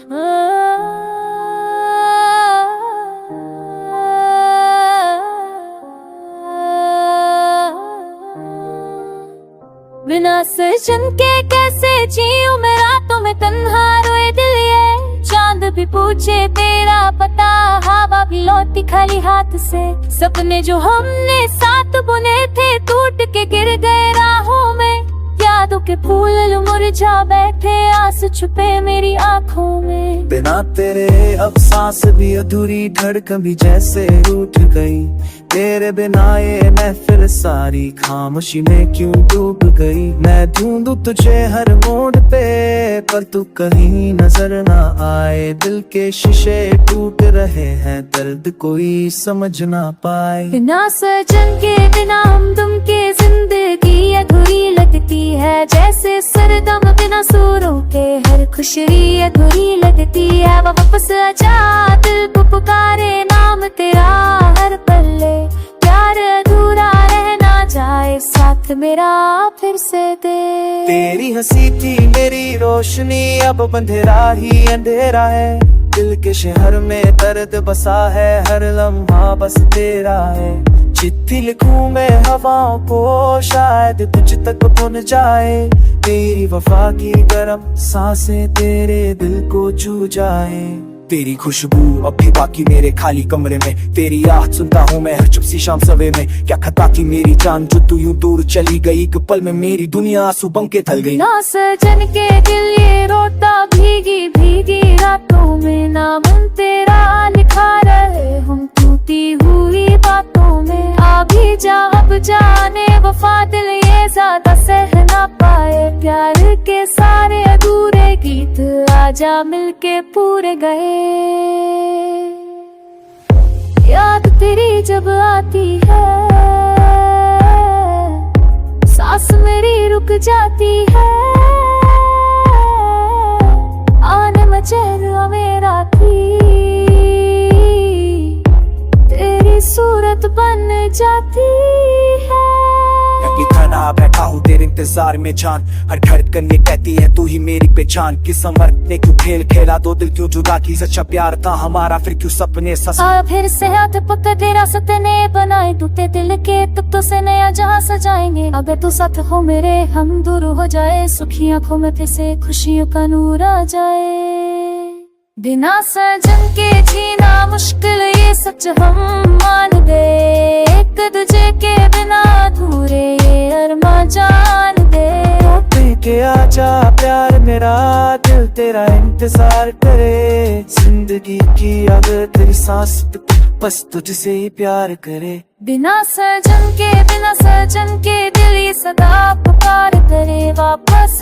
बिना सजन के कैसे जीऊं मैं रातों में तन्हा रोए दिल ये। चांद भी पूछे तेरा पता, हवा भी लौटी खाली हाथ से। सपने जो हमने साथ बुने थे टूट के गिर गए राहों में। यादों के फूल मुरझा बैठे, आस छुपे मेरी आँखों में। बिना तेरे अब सांस भी अधूरी, धड़कन भी जैसे रूठ गई। तेरे बिना ये महफिल सारी खामोशी में क्यों डूब गई। मैं ढूंढूं तुझे हर मोड़ पे, पर तू कहीं नजर ना आए। दिल के शीशे टूट रहे हैं, दर्द कोई समझ ना पाए। बिना सजन के बिना हमदम के जिंदगी अधूरी लगती है। जैसे सरदम बिना सुरों के हर खुशी अधूरी लगती है। वापस आजा दिल को पुकारे नाम तेरा हर पल्ले। प्यार अधूरा रह ना जाए, साथ मेरा फिर से दे। तेरी हंसी थी मेरी रोशनी, अब अंधेरा ही अंधेरा है। दिल के शहर में दर्द बसा है, हर लम्हा बस तेरा है। चिट्ठी लिखूं मैं हवाओं को, शायद तुझ तक पहुंच जाए। तेरी वफा की गरम सांसें तेरे दिल को छू जाए। तेरी खुशबू अब भी बाकी मेरे खाली कमरे में। तेरी याद सुनता हूँ मैं हर चुप सी शाम सवे में। क्या खता थी मेरी जान जो तू यूं दूर चली गई। एक पल में मेरी दुनिया आंसू बन के थल गई। ना सजन के दिल ये रोता भीगी भीगी रातों में। नाम तेरा लिखा रहे हम टूटी हुई बातों में। आ भी जा अब जाने वफा दिल ये ज्यादा सह ना पाए। प्यार के सारे अधूरे गीत आजा मिलके पूरे गए। याद तेरी जब आती है, सांस मेरी रुक जाती है। आने में चैन मेरा थी, तेरी सूरत बन जाती है। खाना बैठा हूँ तेरे इंतजार में जान, हर धड़कन ये कहती है तू ही मेरी पहचान। किस समर ने क्यों खेल खेला, दो दिल क्यों जुदा की। सच्चा प्यार था हमारा फिर क्यों सपने फिर से हाथ पकड़ तेरा सपने बनाए। टूटे दिल के तब तो से नया जहाँ सजाएंगे। अगर तू साथ हो मेरे हम दूर हो जाए। सुखी आंखों में फिर से खुशियों का नूर आ जाए। बिना सजन के जीना मुश्किल ये सच हम मान गए। एक दूजे के बिना अधूरे ये अरमा जान दे। के आजा प्यार मेरा, दिल तेरा इंतजार करे। जिंदगी की अगर तेरी सांस बस तुझसे ही प्यार करे। बिना सजन के दिल ये सदा पुकार करे। वापस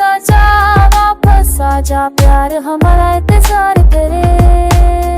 आजा प्यार हमारा इंतजार करे।